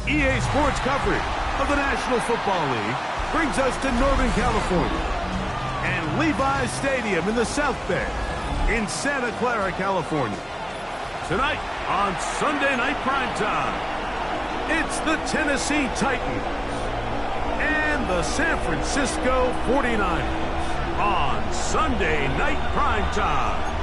EA Sports coverage of the National Football League brings us to Northern California and Levi's Stadium in the South Bay in Santa Clara, California. Tonight on Sunday Night Primetime, it's the Tennessee Titans and the San Francisco 49ers on Sunday Night Primetime.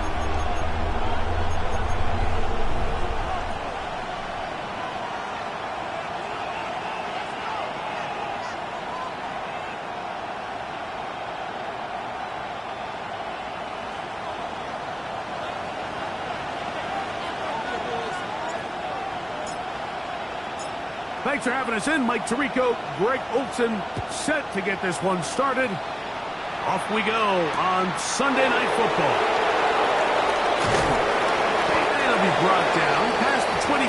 Thanks for having us in. Mike Tirico, Greg Olson, set to get this one started. Off we go on Sunday Night Football. And it'll be brought down past the 25.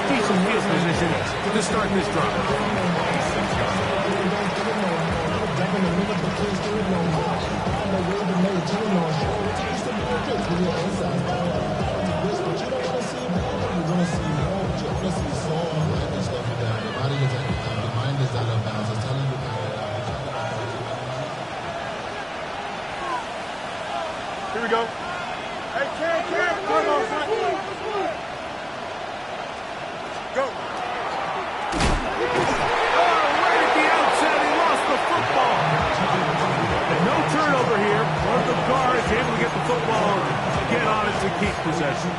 Decent field position to start this drive. Here we go. Hey, Cam, come on, son. Go. Oh, right at the outset, he lost the football. No turnover here. One of the guards able to get the football, get on it to keep possession.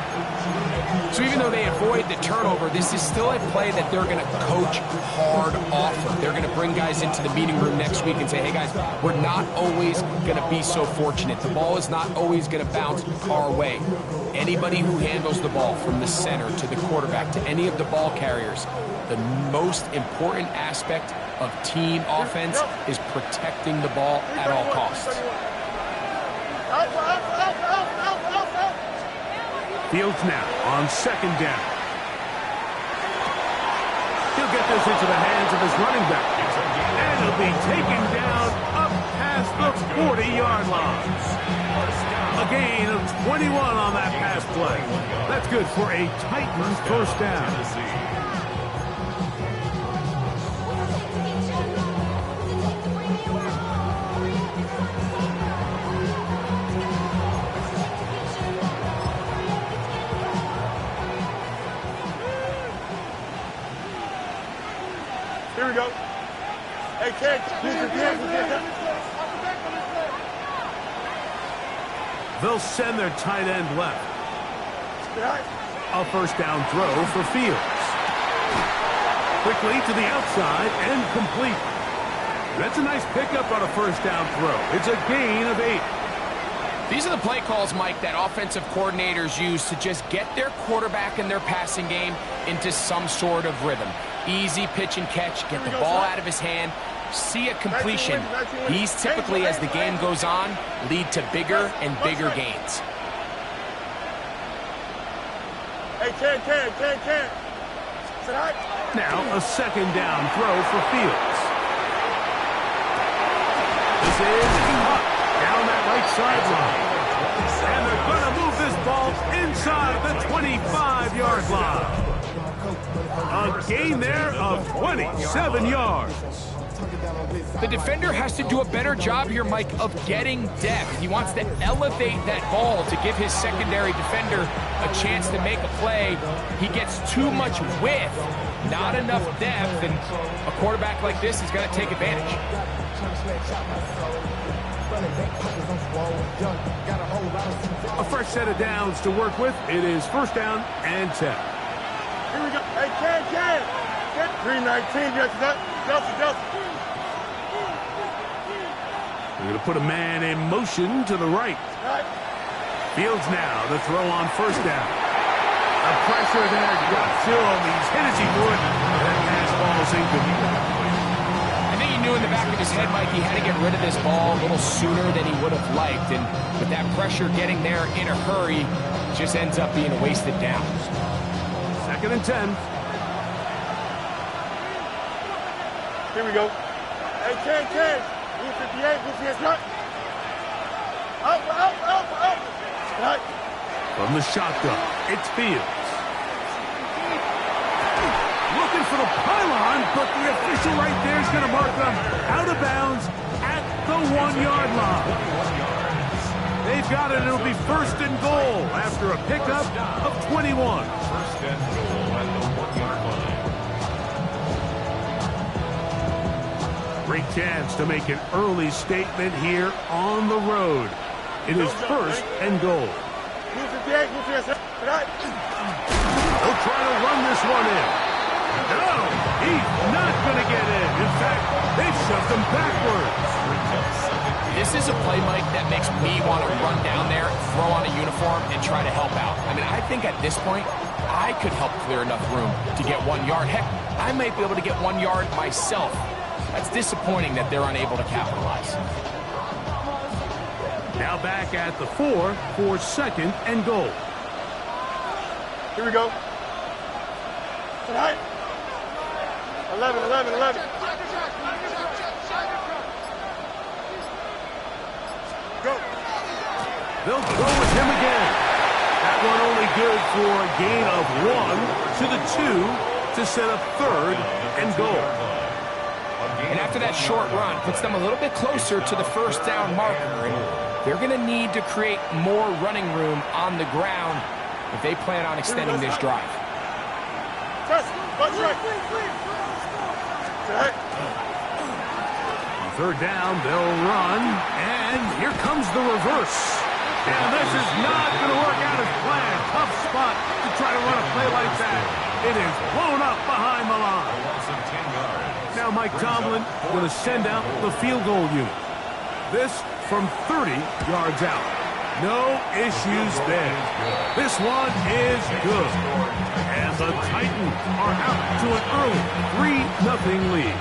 So even though they avoid the turnover, this is still a play that they're going to coach hard off of. They're going to bring guys into the meeting room next week and say, hey guys, we're not always going to be so fortunate. The ball is not always going to bounce our way. Anybody who handles the ball from the center to the quarterback to any of the ball carriers, the most important aspect of team offense is protecting the ball at all costs. Fields now on second down. He'll get this into the hands of his running back. And he'll be taken down up past the 40-yard line. A gain of 21 on that pass play. That's good for a Titans first down. Here we go. Hey, Cam, They'll send their tight end left. A first down throw for Fields. Quickly to the outside and complete. That's a nice pickup on a first down throw. It's a gain of 8. These are the play calls, Mike, that offensive coordinators use to just get their quarterback and their passing game into some sort of rhythm. Easy pitch and catch, get the ball out of his hand, see a completion. These typically, as the game goes on, lead to bigger and bigger gains. Hey, Cam. Now a second down throw for Fields. This is up down that right sideline. And they're going to move this ball inside the 25-yard line. A gain there of 27 yards. The defender has to do a better job here, Mike, of getting depth. He wants to elevate that ball to give his secondary defender a chance to make a play. He gets too much width, not enough depth, and a quarterback like this is going to take advantage. A fresh set of downs to work with. It is first down and 10. Here we go. Hey, Ken. 319, Justin. They're going to put a man in motion to the right. Fields now the throw on first down. The pressure there got to him. He's hit as he threw it. That pass ball is incomplete. I think he knew in the back of his head, Mike, he had to get rid of this ball a little sooner than he would have liked. And with that pressure getting there in a hurry, it just ends up being a wasted down. 2nd and 10. Here we go. Hey, Ken. 58, right. Up. Right. From the shotgun, it's Fields. Looking for the pylon, but the official right there is going to mark them out of bounds at the 1-yard line. They've got it. It'll be 1st and goal after a pickup of 21. 1st and goal at the 1-yard line. Great chance to make an early statement here on the road. It is 1st and goal. They'll try to run this one in. No, he's not going to get in. In fact, they've shoved him backwards. This is a play, Mike, that makes me want to run down there, throw on a uniform, and try to help out. I mean, I think at this point, I could help clear enough room to get 1 yard. Heck, I might be able to get 1 yard myself. That's disappointing that they're unable to capitalize. Now back at the 4 for 2nd and goal. Here we go. Tonight. 11. Go. They'll go with him again. That one only good for a gain of 1 to the 2 to set up 3rd and goal. And after that short run, puts them a little bit closer to the 1st down marker. And they're going to need to create more running room on the ground if they plan on extending this drive. On 3rd down, they'll run, and here comes the reverse. And this is not going to work out as planned. Tough spot to try to run a play like that. It is blown up behind the line. Now Mike Tomlin going to send out the field goal unit. This from 30 yards out. No issues there. This one is good. And the Titans are out to an early 3-0 lead.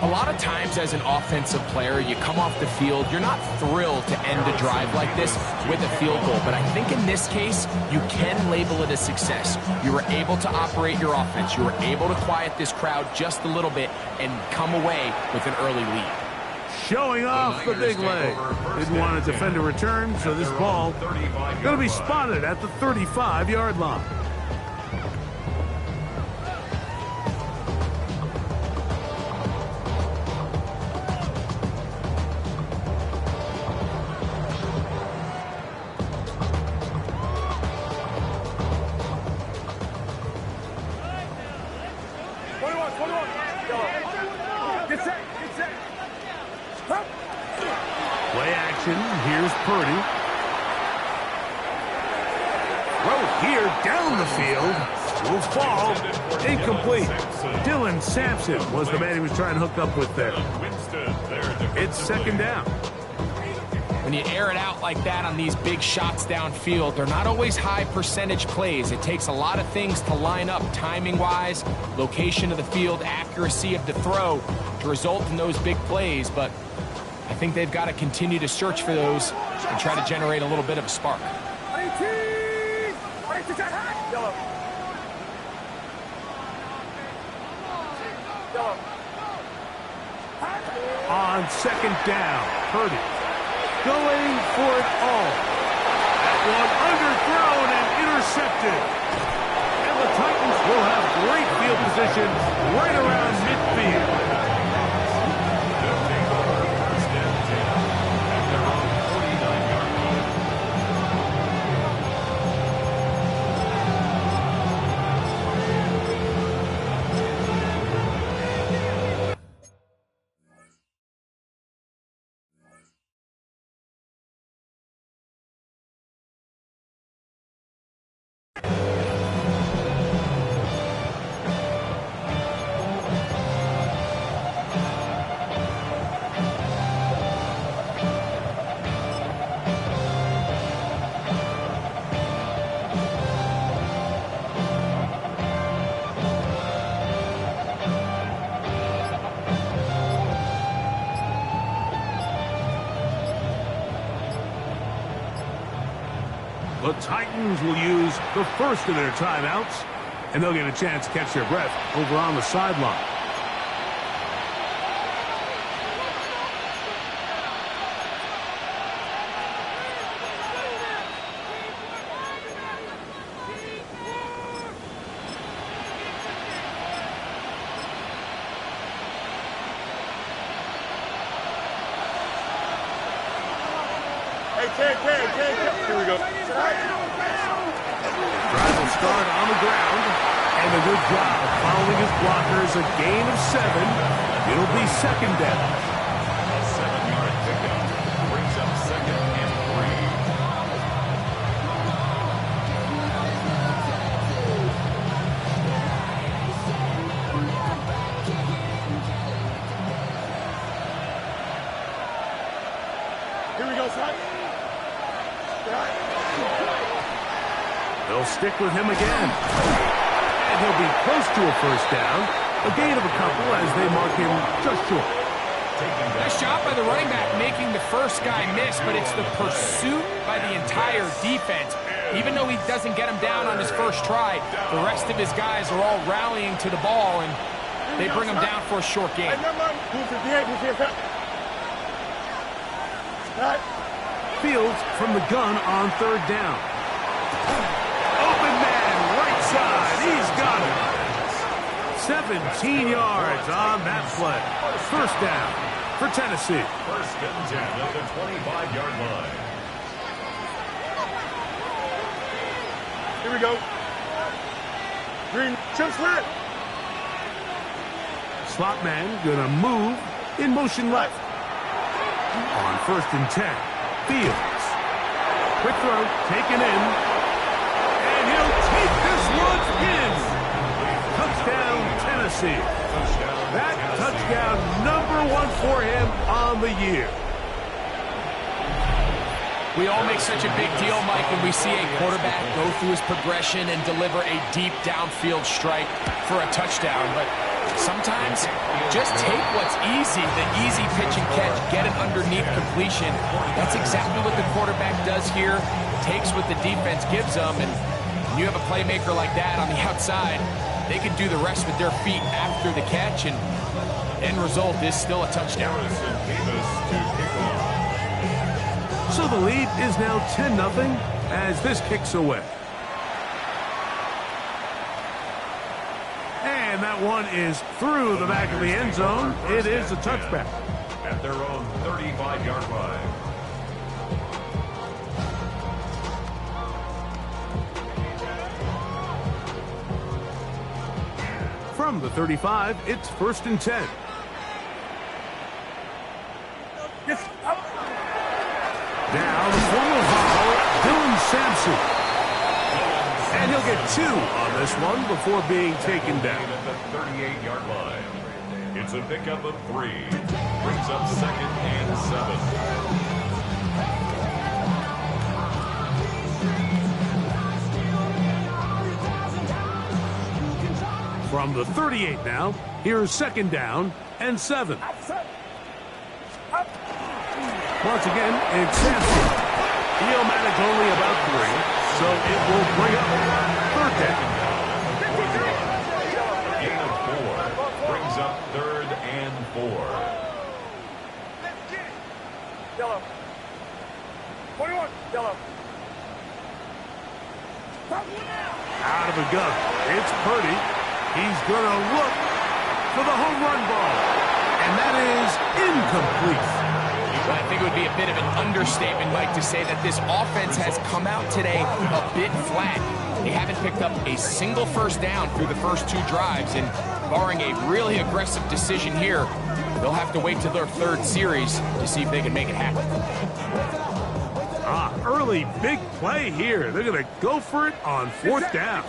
A lot of times as an offensive player, you come off the field, you're not thrilled to end a drive like this with a field goal. But I think in this case, you can label it a success. You were able to operate your offense. You were able to quiet this crowd just a little bit and come away with an early lead. Showing off the big leg. Didn't want a defender return, so this ball going to be spotted at the 35-yard line. Play action. Here's Purdy. Throw here down the field. Will fall. Incomplete. Dylan Sampson was the man he was trying to hook up with there. It's 2nd down. When you air it out like that on these big shots downfield, they're not always high percentage plays. It takes a lot of things to line up timing-wise, location of the field, accuracy of the throw to result in those big plays. But I think they've got to continue to search for those and try to generate a little bit of a spark. On 2nd down, Purdy going for it all. That one underthrown and intercepted. And the Titans will have great field position right around midfield. Titans will use the first of their timeouts, and they'll get a chance to catch their breath over on the sideline. Here we go. Drive will start on the ground, and a good job following his blockers. A gain of 7. It'll be second down. A 7-yard pickup brings up second and 3. Here we go, son. They'll stick with him again. And he'll be close to a first down. A gain of a couple as they mark him just short. Nice job by the running back making the first guy miss, but it's the pursuit by the entire defense. Even though he doesn't get him down on his first try, the rest of his guys are all rallying to the ball, and they bring him down for a short gain. Fields from the gun on third down. Open man, right side. He's got it. 17 yards on that play. First down for Tennessee. First and 10 at the 25-yard line. Here we go. Green, chip slant. Slot man gonna move in motion left. On first and 10, Fields. Quick throw, taken in. And he'll take this one in. Touchdown, Tennessee. That touchdown #1 for him on the year. We all make such a big deal, Mike, when we see a quarterback go through his progression and deliver a deep downfield strike for a touchdown. But sometimes just take what's easy, the easy pitch and catch, get it underneath completion. That's exactly what the quarterback does here. Takes what the defense gives them, and when you have a playmaker like that on the outside, they can do the rest with their feet after the catch, and end result is still a touchdown. So the lead is now 10-0 as this kicks away. And that one is through the back of the end zone. It is a touchback. At their own 35-yard line. From the 35, it's first and 10. Now the former Hall, Dylan Sampson. And he'll get 2 on this one before being taken down. At the 38-yard line. It's a pickup of 3. Brings up second and 7. From the 38 now, here's second down and 7. Once again, it's Sampson. Neomatic only about 3, so it will bring up third down. Gain of 4. Brings up third and 4. Yellow. 21. Yellow. Out of the gun, it's Purdy. He's going to look for the home run ball, and that is incomplete. I think it would be a bit of an understatement, Mike, to say that this offense has come out today a bit flat. They haven't picked up a single first down through the first 2 drives, and barring a really aggressive decision here, they'll have to wait till their 3rd series to see if they can make it happen. Early big play here. They're going to go for it on 4th down.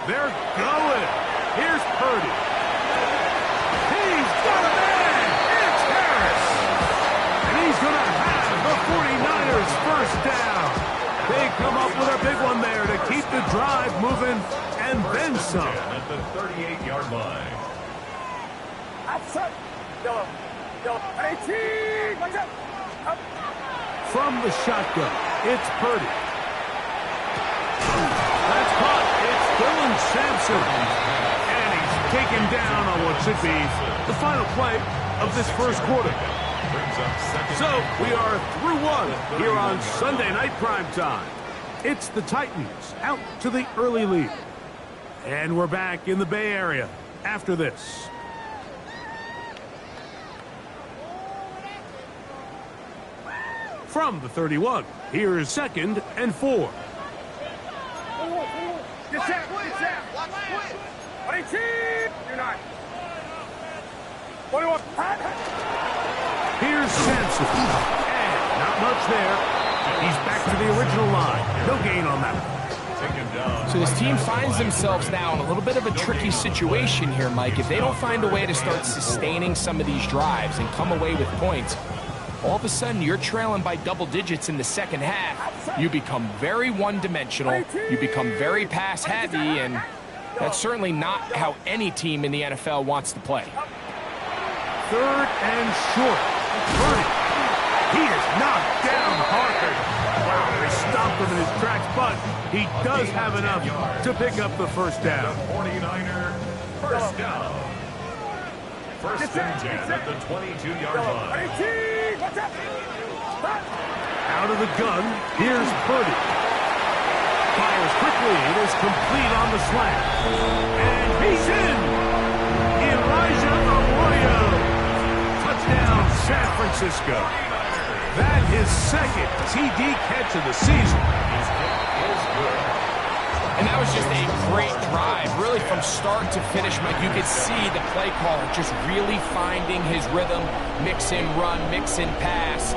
They're going. Here's Purdy. He's got a man. It's Harris. And he's going to have the 49ers first down. They come up with a big one there to keep the drive moving and then some. At the 38-yard line. From the shotgun, it's Purdy. That's caught. It's Dylan Sampson. And he's taken down on what should be the final play of this first quarter. So we are through one here on Sunday Night Primetime. It's the Titans out to the early lead. And we're back in the Bay Area after this. From the 31, here's 2nd and 4. Get set, watch split. 18. You're not. 21. Here's Sampson. And not much there. He's back to the original line. No gain on that one. So this team finds themselves now in a little bit of a tricky situation here, Mike. If they don't find a way to start sustaining some of these drives and come away with points, all of a sudden you're trailing by double digits in the second half. You become very one-dimensional. You become very pass-heavy, and that's certainly not how any team in the NFL wants to play. 3rd and short. Purdy. He is knocked down Parker. Wow, they stopped him in his tracks, but he does have enough to pick up the first down. 49er, first down. First and 10 at the 22-yard line. Out of the gun, here's Purdy. Fires quickly, it is complete on the slant. And he's in! Elijah Arroyo. Touchdown, San Francisco. That is 2nd TD catch of the season. And that was just a great drive, really from start to finish, Mike. You could see the play caller just really finding his rhythm, mix in run, mix in pass,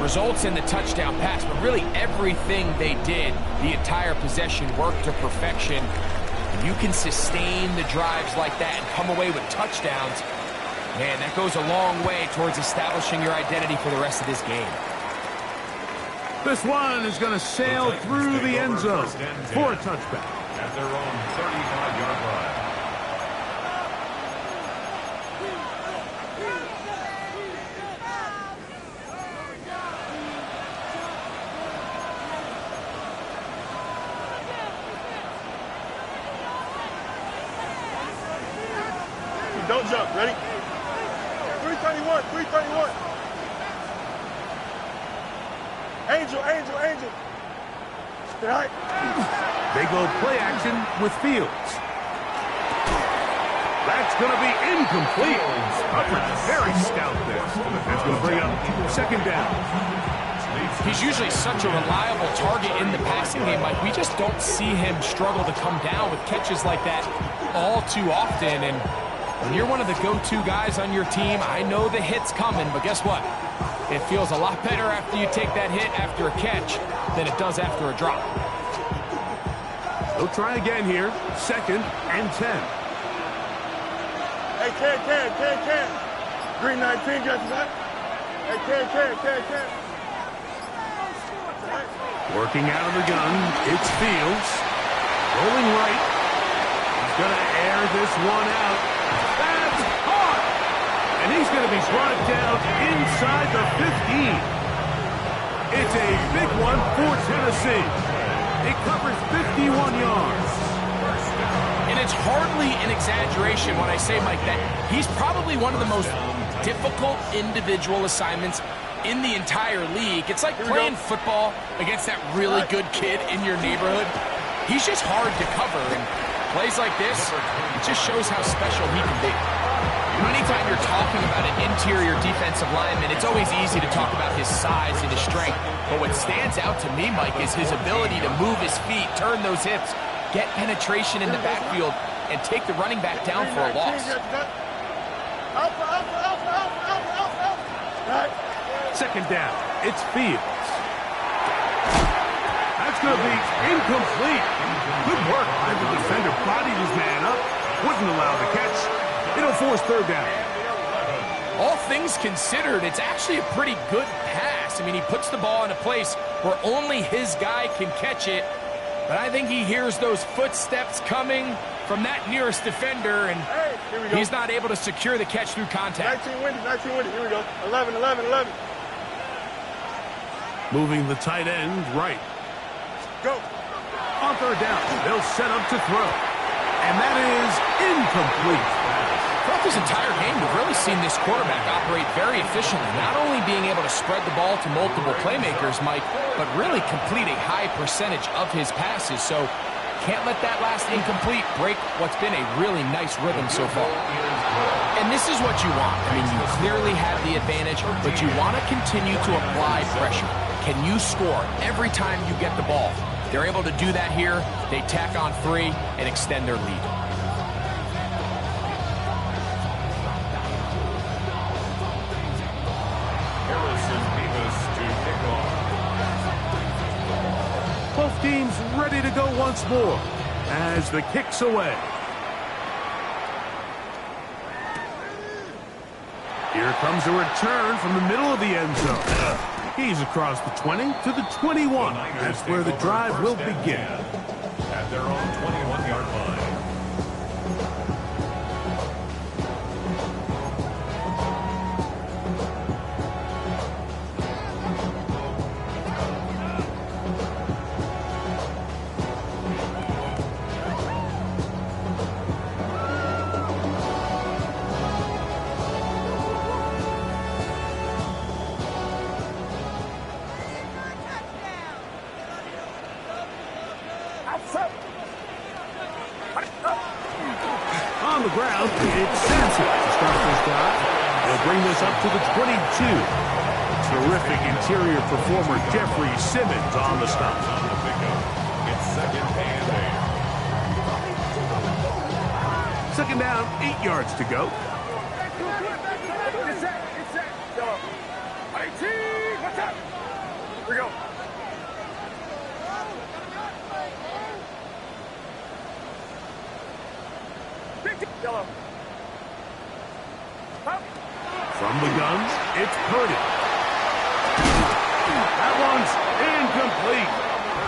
results in the touchdown pass. But really everything they did, the entire possession, worked to perfection. And you can sustain the drives like that and come away with touchdowns. Man, that goes a long way towards establishing your identity for the rest of this game. This one is going to sail through the end zone for a touchback. At their own 35-yard line. Don't jump. Ready? 331. 331. Angel. Stay high. They go play action with Fields. That's going to be incomplete. Coverage very stout there. That's going to bring up 2nd down. He's usually such a reliable target in the passing game, Mike. We just don't see him struggle to come down with catches like that all too often. And when you're one of the go-to guys on your team, I know the hit's coming, but guess what? It feels a lot better after you take that hit after a catch than it does after a drop. They'll try again here. 2nd and 10. Hey, can. Green 19, got that? Hey, can. Working out of the gun, it's Fields. Rolling right. He's going to air this one out. That's caught! And he's going to be brought down inside the 15. It's a big one for Tennessee. It covers 51 yards. And it's hardly an exaggeration when I say, Mike, that he's probably one of the most difficult individual assignments in the entire league. It's like playing football against that really good kid in your neighborhood. He's just hard to cover, and plays like this, it just shows how special he can be. Anytime you're talking about an interior defensive lineman, it's always easy to talk about his size and his strength. But what stands out to me, Mike, is his ability to move his feet, turn those hips, get penetration in the backfield, and take the running back down for a loss. Second down, it's Fields. That's going to be incomplete. Good work by the defender. Bodied his man up, wouldn't allow the catch. It'll force 3rd down. All things considered, it's actually a pretty good pass. I mean, he puts the ball in a place where only his guy can catch it. But I think he hears those footsteps coming from that nearest defender, and he's not able to secure the catch through contact. 19 windy. Here we go. 11. Moving the tight end right. Go. On third down, they'll set up to throw. And that is incomplete. Throughout this entire game, we've really seen this quarterback operate very efficiently, not only being able to spread the ball to multiple playmakers, Mike, but really complete a high percentage of his passes. So can't let that last incomplete break what's been a really nice rhythm so far. And this is what you want. I mean, you clearly have the advantage, but you want to continue to apply pressure. Can you score every time you get the ball? They're able to do that here. They tack on 3 and extend their lead. Both teams ready to go once more as the kick's away. Here comes a return from the middle of the end zone. He's across the 20 to the 21. That's where the drive will begin. At their own 21-yard line. On the ground, it's Sanchez to start this drive. They'll bring this up to the 22. Terrific interior performer Jeffrey Simmons on the stop. It's second and 8. Second down, 8 yards to go. It's set. IT, what's up? Here we go. Yellow. From the guns, it's Purdy. That one's incomplete.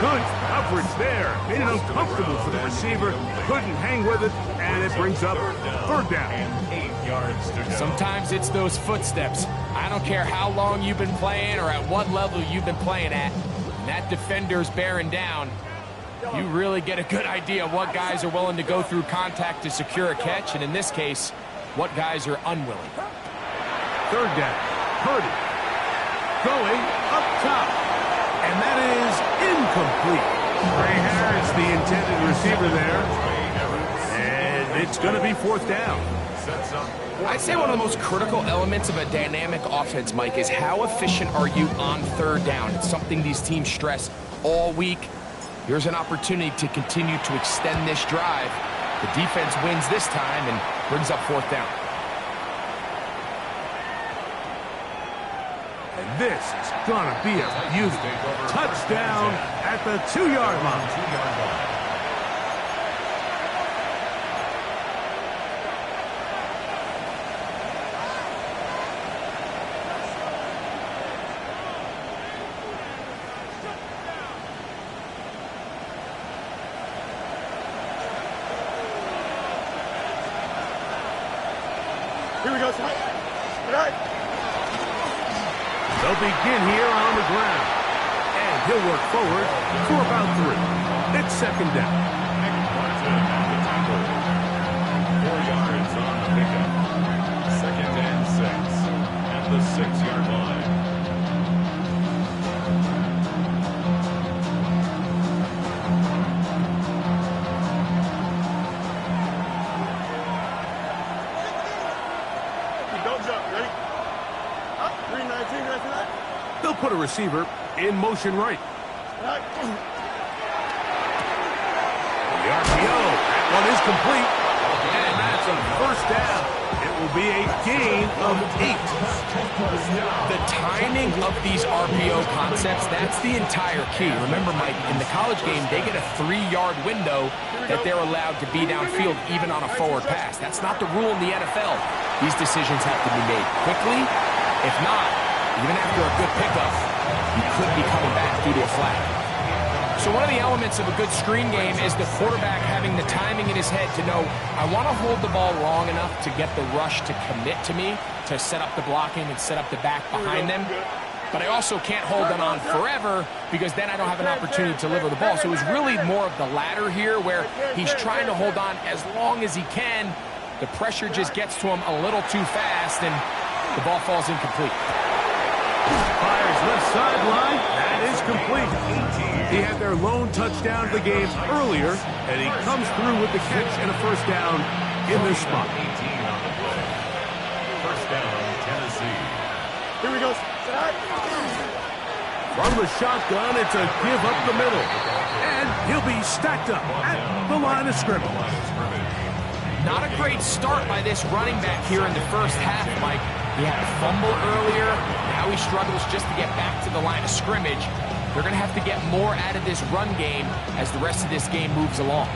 Good coverage there. Made it uncomfortable for the receiver. Couldn't hang with it, and it brings up third down. And 8 yards to go. Sometimes it's those footsteps. I don't care how long you've been playing or at what level you've been playing at. When that defender's bearing down, you really get a good idea of what guys are willing to go through contact to secure a catch, and in this case, what guys are unwilling. Third down, Purdy going up top, and that is incomplete. Ray Harris, the intended receiver there, and it's going to be fourth down. I'd say one of the most critical elements of a dynamic offense, Mike, is how efficient are you on third down. It's something these teams stress all week. Here's an opportunity to continue to extend this drive. The defense wins this time and brings up fourth down. And this is going to be a beauty. Touchdown at the 2-yard line. Here we go, Scott. Good night. They'll begin here on the ground. And he'll work forward for about 3. It's second down. Martin at the tackle. 4 yards on the pickup. Second and 6 at the 6-yard line. Don't jump. Ready? Up. 319. Ready for that? They'll put a receiver in motion right. Right. The RPO. That one is complete. And that's a first down. It will be a gain of 8. The timing of these RPO concepts, that's the entire key. Remember, Mike, in the college game, they get a 3-yard window that they're allowed to be downfield even on a forward pass. That's not the rule in the NFL. These decisions have to be made quickly. If not, even after a good pickup, you could be coming back due to a flag. So one of the elements of a good screen game is the quarterback having the timing in his head to know, I want to hold the ball long enough to get the rush to commit to me, to set up the blocking and set up the back behind them. but I also can't hold it on forever because then I don't have an opportunity to deliver the ball. So it was really more of the latter here where he's trying to hold on as long as he can. The pressure just gets to him a little too fast, and the ball falls incomplete. Fires left sideline. That is complete. He had their lone touchdown of the game earlier, and he comes through with the catch and a first down in this spot. 18 on the play. First down, Tennessee. Here we go. From the shotgun, it's a give up the middle. And he'll be stacked up at the line of scrimmage. Not a great start by this running back here in the first half, Mike. He had a fumble earlier. Now he struggles just to get back to the line of scrimmage. They're going to have to get more out of this run game as the rest of this game moves along.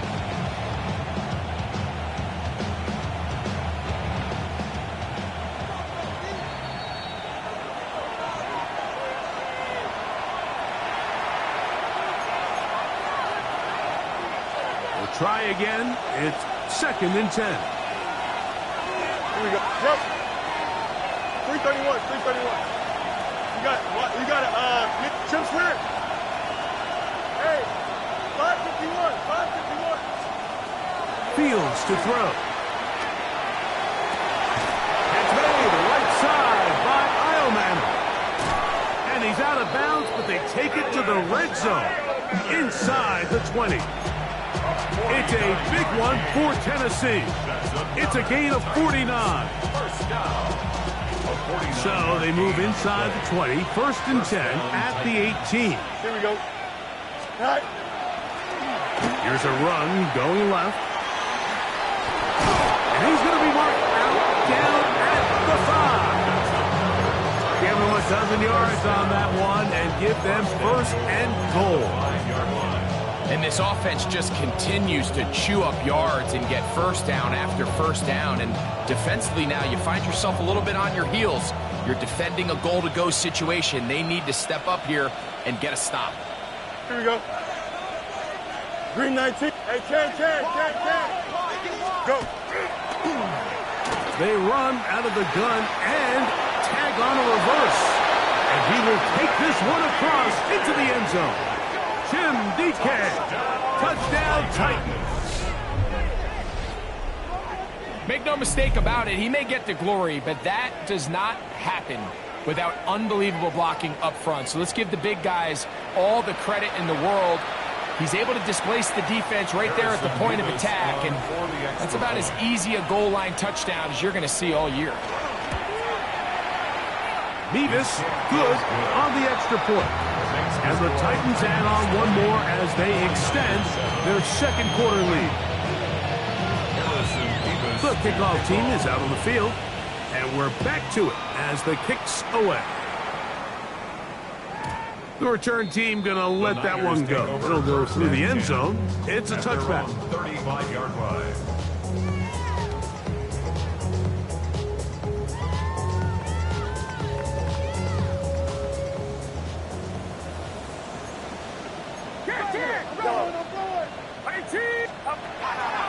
We'll try again. It's 2nd and 10. Here we go. Yep. 331, 331. You got it, Chip Swear. Hey, 551, 551. Fields to throw. It's made right side by Eilman. And he's out of bounds, but they take it to the red zone inside the 20. It's a big one for Tennessee. It's a gain of 49. So they move inside the 20, 1st and 10 at the 18. Here we go. All right. Here's a run going left. And he's going to be marked out down at the 5. Give him a dozen yards on that one and give them 1st and goal. And this offense just continues to chew up yards and get first down after first down. And defensively now, you find yourself a little bit on your heels. You're defending a goal-to-go situation. They need to step up here and get a stop. Here we go. Green 19. Hey, Ken. Go. They run out of the gun and tag on a reverse. And he will take this one across into the end zone. Tim DK, touchdown Titans. Make no mistake about it, he may get the glory, but that does not happen without unbelievable blocking up front. So let's give the big guys all the credit in the world. He's able to displace the defense right there at the point of attack, and that's about as easy a goal line touchdown as you're going to see all year. Mevis, good on the extra point. And the Titans add on one more as they extend their 2nd quarter lead. The kickoff team is out on the field, and we're back to it as the kick's away. The return team going to let that one go. It'll go through the end zone. It's a touchback. 35-yard line.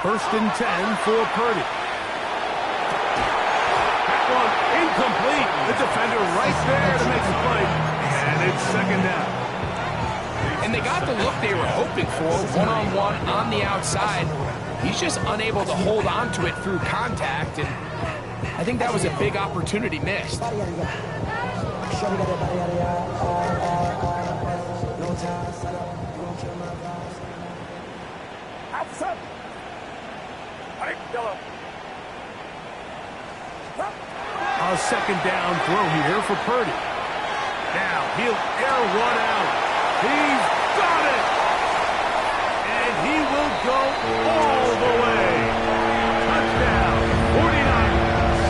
First and 10 for Purdy. That one incomplete. The defender right there to make the play. And it's 2nd down. And they got the look they were hoping for, one-on-one on the outside. He's just unable to hold on to it through contact, and I think that was a big opportunity missed. A 2nd down throw here for Purdy. Now he'll air one out. He's got it! And he will go all the way. Touchdown, 49ers.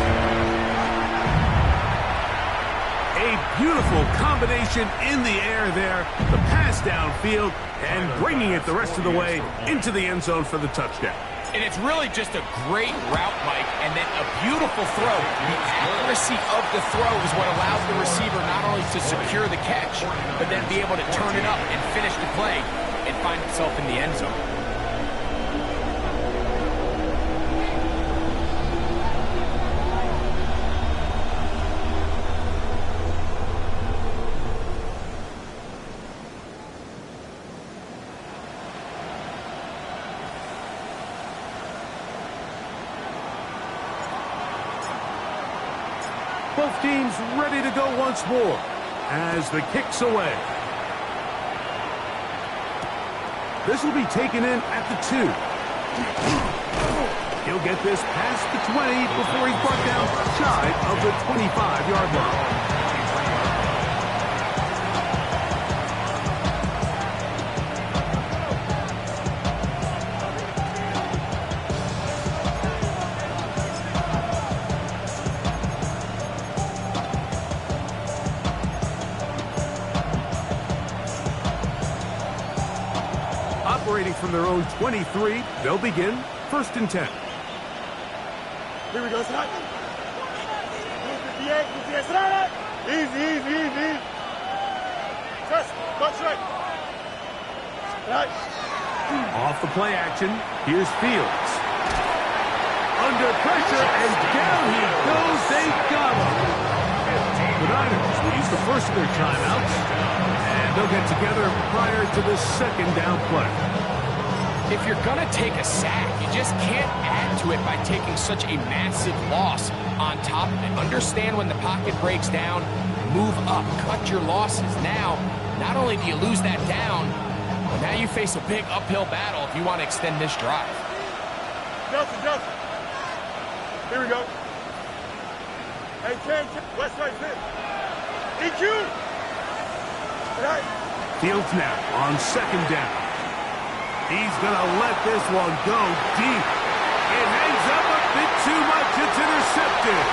A beautiful combination in the air there. The pass downfield and bringing it the rest of the way into the end zone for the touchdown. And it's really just a great route, Mike, and then a beautiful throw. The accuracy of the throw is what allows the receiver not only to secure the catch, but then be able to turn it up and finish the play and find himself in the end zone. both teams ready to go once more as the kick's away. This will be taken in at the 2. He'll get this past the 20 before he's brought down shy of the 25-yard line. Operating from their own 23, they'll begin 1st and 10. Here we go, slide. 58, 58, slide. Easy. Just, touch right. Right. Off the play action, here's Fields. Under pressure, and down he goes. They got him. The Niners will use the first of their timeouts, and they'll get together prior to the 2nd down play. If you're going to take a sack, you just can't add to it by taking such a massive loss on top of it. Understand when the pocket breaks down, move up, cut your losses. Now, not only do you lose that down, but now you face a big uphill battle if you want to extend this drive. Justin. Here we go. Hey, Ken, West right fit. EQ. Right. Fields now on 2nd down. He's going to let this one go deep. It hangs up a bit too much. It's intercepted.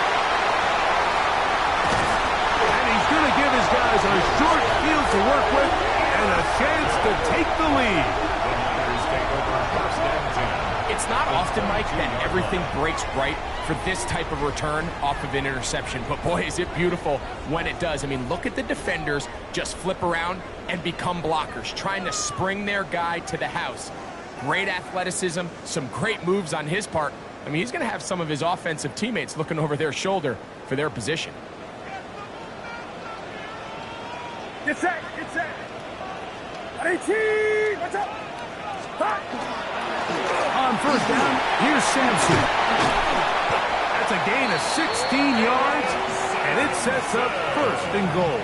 And he's going to give his guys a short field to work with and a chance to take the lead. The Niners take over 1st and 10. It's not often, Mike, that everything breaks right for this type of return off of an interception. But, boy, is it beautiful when it does. I mean, look at the defenders just flip around and become blockers, trying to spring their guy to the house. Great athleticism, some great moves on his part. I mean, he's going to have some of his offensive teammates looking over their shoulder for their position. Get set. 18, watch out. On 1st down, here's Sampson. That's a gain of 16 yards, and it sets up 1st and goal.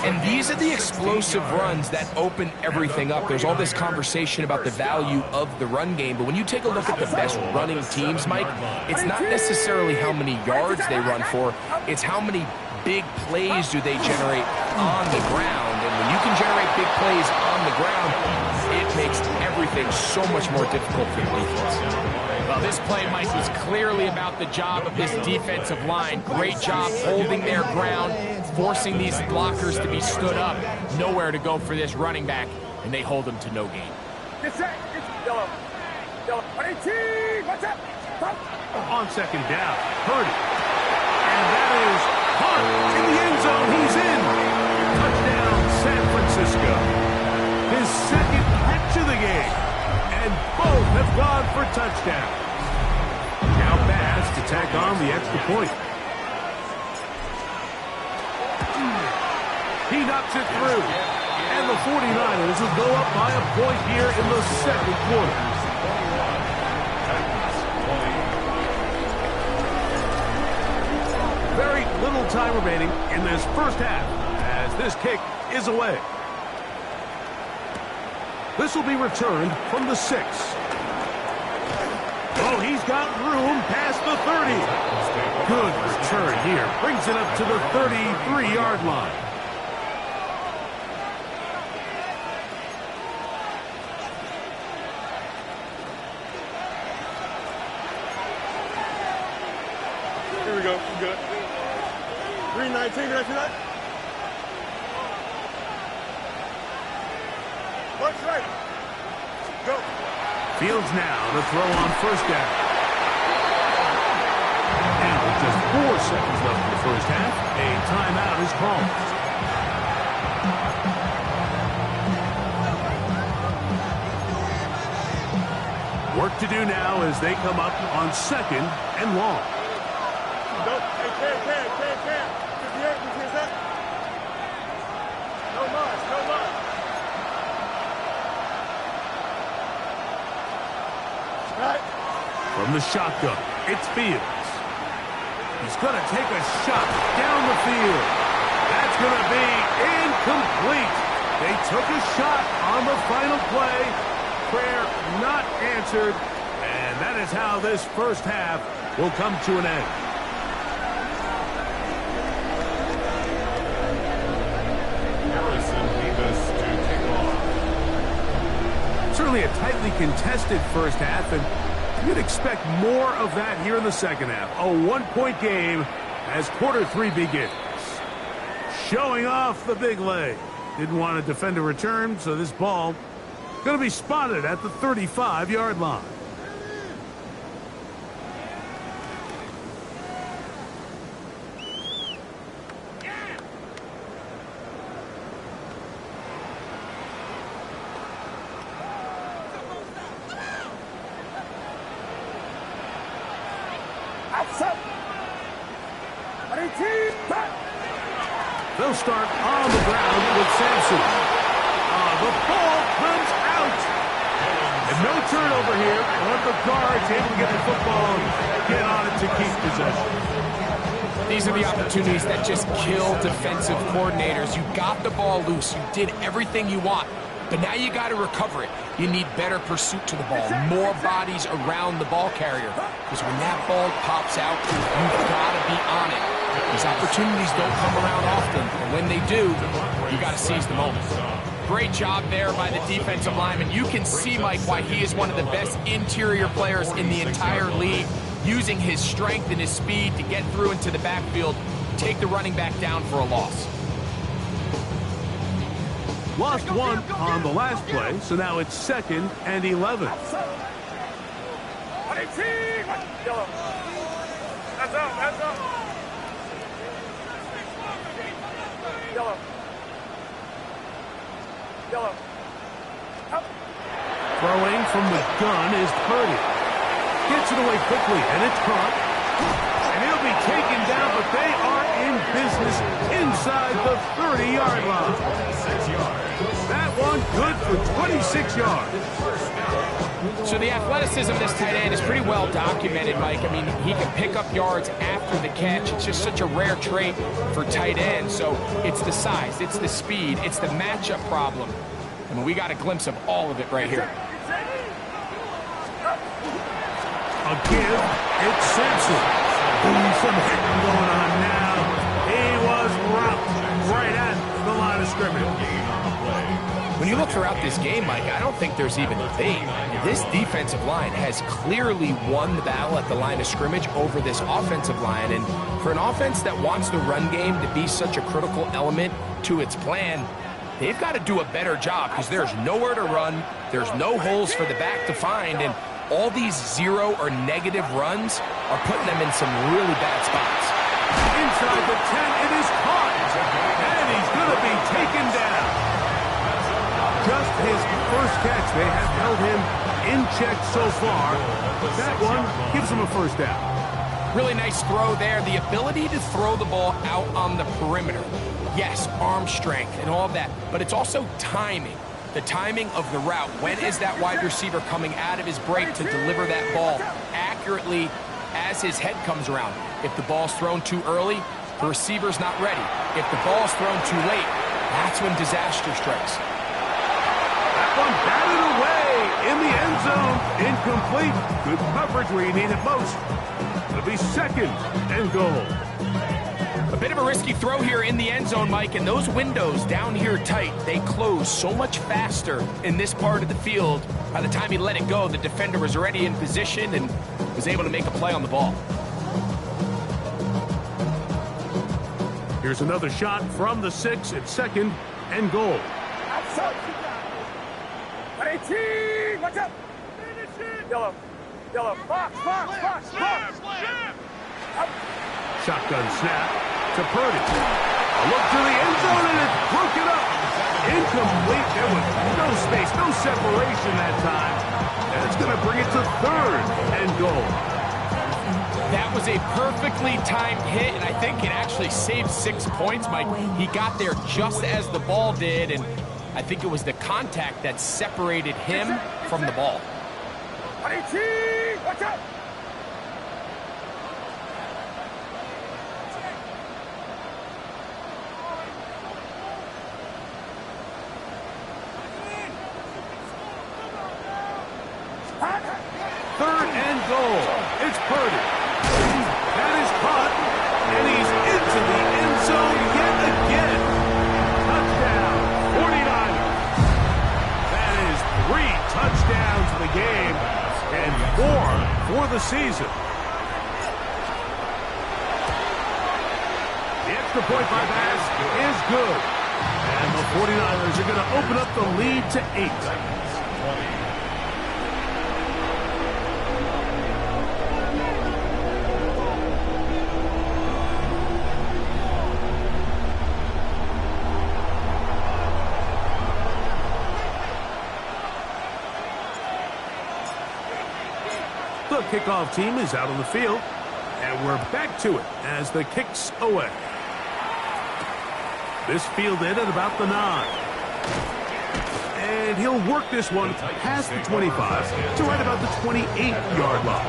And these are the explosive runs that open everything up. There's all this conversation about the value of the run game, but when you take a look at the best running teams, Mike, it's not necessarily how many yards they run for, it's how many big plays do they generate on the ground. And when you can generate big plays on the ground, it makes everything so much more difficult for the defense. Well, this play, Mike, was clearly about the job of this defensive line. Great job holding their ground, forcing these blockers to be stood up. Nowhere to go for this running back, and they hold him to no gain. Get set. Yellow. 18, watch out. On 2nd down, Purdy. And that is Hart in the end zone. He's in. Touchdown, San Francisco. His 2nd catch of the game. And both have gone for touchdowns. Now Bass to tack on the extra point. He knocks it through. And the 49ers will go up by a point here in the 2nd quarter. Very little time remaining in this 1st half as this kick is away. This will be returned from the 6. Oh, he's got room past the 30. Good return here. Brings it up to the 33-yard line. Here we go. Good. 319, did I see that? Watch right. Go. Fields now to throw on 1st down. And with just 4 seconds left in the 1st half, a timeout is called. Work to do now as they come up on 2nd and long. Go. Hey, can. 58, you see that? No more. Right. From the shotgun, it's Fields. He's going to take a shot down the field. That's going to be incomplete. They took a shot on the final play. Prayer not answered. And that is how this first half will come to an end. Certainly a tightly contested first half, and you'd expect more of that here in the second half. A one-point game as quarter 3 begins. Showing off the big leg. Didn't want to defend a return, so this ball going to be spotted at the 35-yard line. They'll start on the ground with Sampson. The ball comes out. And no turnover here. But the guard's able to get the football and get on it to keep possession. These are the opportunities that just kill defensive coordinators. You got the ball loose. You did everything you want. But now you got to recover it. You need better pursuit to the ball, more bodies around the ball carrier. Because when that ball pops out, you've got to be on it. These opportunities don't come around often, but when they do, you got to seize the moment. Great job there by the defensive lineman. You can see, Mike, why he is one of the best interior players in the entire league, using his strength and his speed to get through into the backfield, take the running back down for a loss. Lost one on the last play, so now it's 2nd and 11. That's up. Yellow. Throwing from the gun is Purdy. Gets it away quickly, and it's caught. And he'll be taken down, but they are in business inside the 30-yard line. That one good for 26 yards. So the athleticism of this tight end is pretty well documented, Mike. I mean, he can pick up yards after the catch. It's just such a rare trait for tight ends. So it's the size, it's the speed, it's the matchup problem. I mean, we got a glimpse of all of it right here. A give, it's Sampson. Some hitting going on now. He was rocked right at the line of scrimmage. When you look throughout this game, Mike, I don't think there's even a debate. This defensive line has clearly won the battle at the line of scrimmage over this offensive line. And for an offense that wants the run game to be such a critical element to its plan, they've got to do a better job because there's nowhere to run, there's no holes for the back to find, and all these zero or negative runs are putting them in some really bad spots. Inside the 10, it is caught, and he's going to be taken down. Just his first catch. They have held him in check so far. That one gives him a first down. Really nice throw there. The ability to throw the ball out on the perimeter. Yes, arm strength and all of that, but it's also timing. The timing of the route. When is that wide receiver coming out of his break to deliver that ball accurately as his head comes around? If the ball's thrown too early, the receiver's not ready. If the ball's thrown too late, that's when disaster strikes. That one batted away in the end zone. Incomplete. Good coverage where you need it most. It'll be 2nd and goal. A bit of a risky throw here in the end zone, Mike, and those windows down here tight, they close so much faster in this part of the field. By the time he let it go, the defender was already in position and was able to make a play on the ball. Here's another shot from the 6 at 2nd and goal. Watch out! Yellow. Box. Shotgun snap to Purdy. A look to the end zone, and it's broken up. Incomplete. There was no space, no separation that time. And it's going to bring it to 3rd and goal. That was a perfectly timed hit, and I think it actually saved 6 points, Mike. He got there just as the ball did, and I think it was the contact that separated him from the ball. Watch out! and goal. It's Purdy. That is caught, and he's into the end zone yet again. Touchdown, 49ers. That is 3 touchdowns in the game and 4 for the season. The extra point by Bass is good. And the 49ers are going to open up the lead to 8. The kickoff team is out on the field, and we're back to it as the kick's away. This fielded at about the 9. And he'll work this one past the 25 to right about the 28-yard line.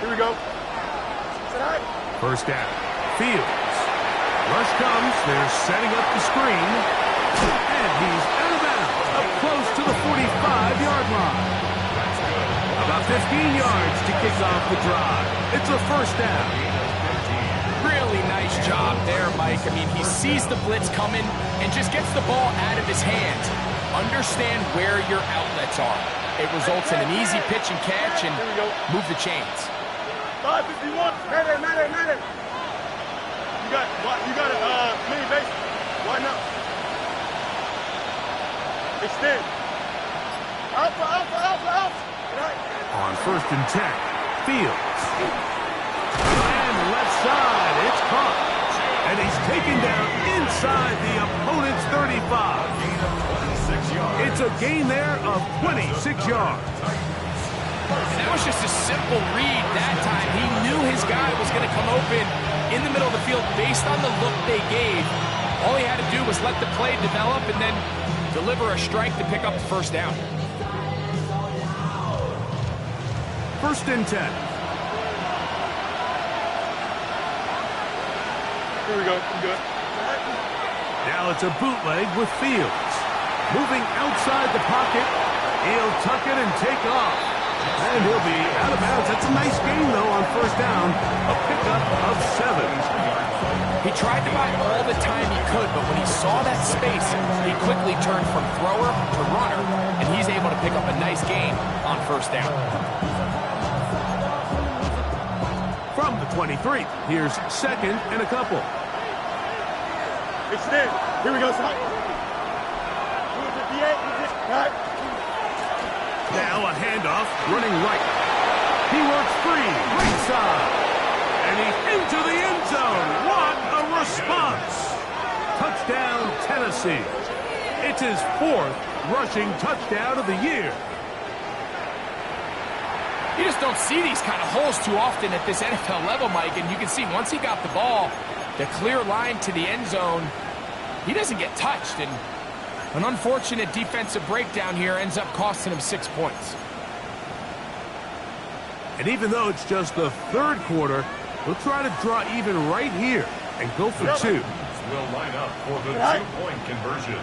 Here we go. First down. Fields. Rush comes. They're setting up the screen. And he's out of bounds. Up close to the 45-yard line. About 15 yards to kick off the drive. It's a first down. Really nice job there, Mike. I mean, he sees the blitz coming and just gets the ball out of his hands. Understand where your outlets are. It results in an easy pitch and catch and move the chains. 551. Mayday. You got a mini base. Why not? Extend. Alpha. On first and 10, Fields. And left side, it's caught. And he's taken down inside the opponent's 35. It's a gain there of 26 yards. And that was just a simple read that time. He knew his guy was going to come open in the middle of the field based on the look they gave. All he had to do was let the play develop and then deliver a strike to pick up the first down. First and 10. Here we go. I'm good. Now it's a bootleg with Fields. Moving outside the pocket. He'll tuck it and take off. And he'll be out of bounds. That's a nice gain, though, on first down. A pickup of 7. He tried to buy all the time he could, but when he saw that space, he quickly turned from thrower to runner, and he's able to pick up a nice gain on first down. From the 23, here's second and a couple. Extend. Here we go, son. Now a handoff, running right. He works free, right side. And he's into the end zone. What a response. Touchdown, Tennessee. It's his 4th rushing touchdown of the year. You just don't see these kind of holes too often at this NFL level, Mike. And you can see once he got the ball, the clear line to the end zone, he doesn't get touched. And an unfortunate defensive breakdown here ends up costing him 6 points. And even though it's just the 3rd quarter, we'll try to draw even right here and go for 2. Will line up for the 2-point conversion.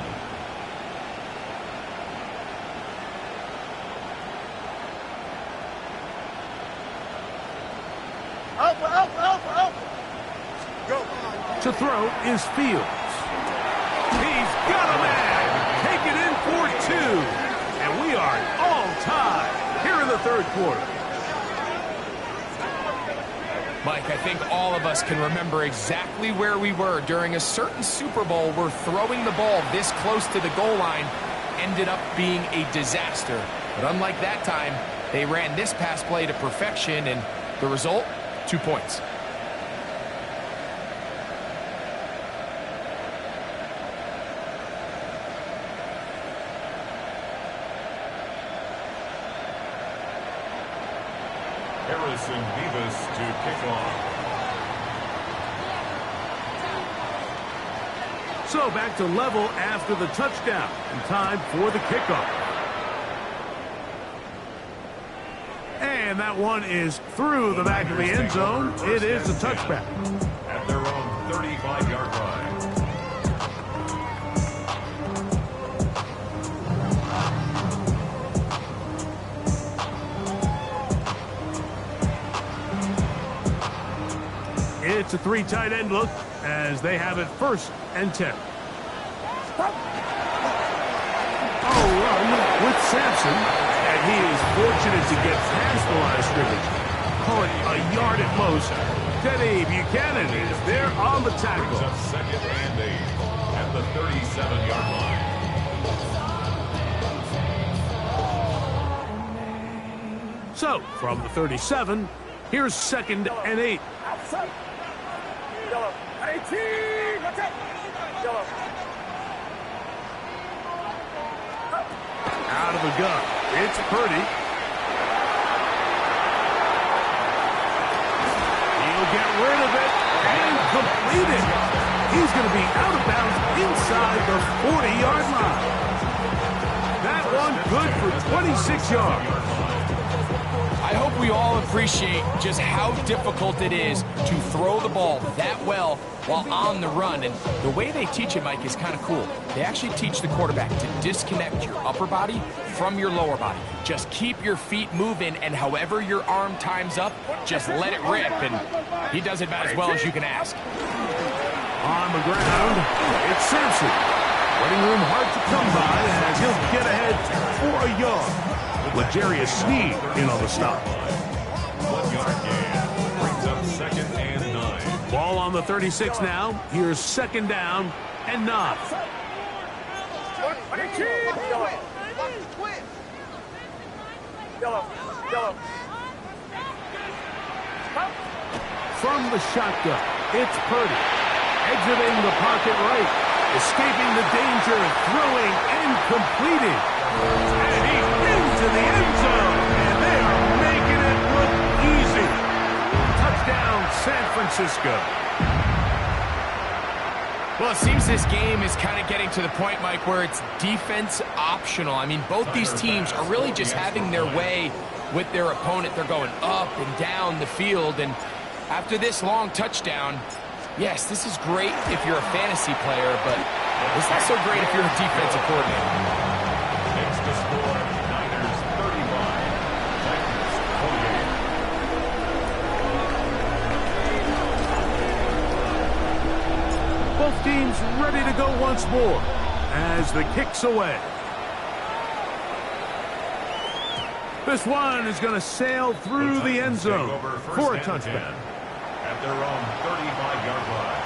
Alpha. Go. To throw is Fields. He's got a man. Take it in for 2. And we are all tied here in the 3rd quarter. Mike, I think all of us can remember exactly where we were during a certain Super Bowl where throwing the ball this close to the goal line ended up being a disaster. But unlike that time, they ran this pass play to perfection, and the result, 2 points. Harrison Beavis to kick off. So back to level after the touchdown, and time for the kickoff. And that one is through the back of the end zone. It is a touchback. At their own 35-yard line. It's a 3 tight end look as they have it 1st and 10. Run with Sampson, and he is fortunate to get past the line of scrimmage. Call it a yard at most. Teddy Buchanan is there on the tackle. Brings up 2nd and 8 at the 37-yard line. So, from the 37, here's 2nd and 8. Out of the gun, it's Purdy. He'll get rid of it and complete it. He's going to be out of bounds inside the 40-yard line. That one good for 26 yards. I hope we all appreciate just how difficult it is to throw the ball that well while on the run. And the way they teach it, Mike, is kind of cool. They actually teach the quarterback to disconnect your upper body from your lower body. Just keep your feet moving, and however your arm times up, just let it rip. And he does it about as well as you can ask. On the ground, it's Sampson. Running room hard to come by as he'll get ahead for a yard. L'Jarius Sneed in on the stop. 1-yard gain. Brings up 2nd and 9. Ball on the 36 now. Here's 2nd down and 9. From the shotgun, it's Purdy. Exiting the pocket right. Escaping the danger, throwing and completing. And he into the end zone. And they are making it look easy. Touchdown, San Francisco. Well, it seems this game is kind of getting to the point, Mike, where it's defense optional. I mean, both these teams are really just having their way with their opponent. They're going up and down the field. And after this long touchdown, yes, this is great if you're a fantasy player, but it's not so great if you're a defensive coordinator. Makes the score Niners 35, Titans 48. Both teams ready to go once more as the kick's away. This one is going to sail through the end zone for a touchdown. At their own 35-yard line.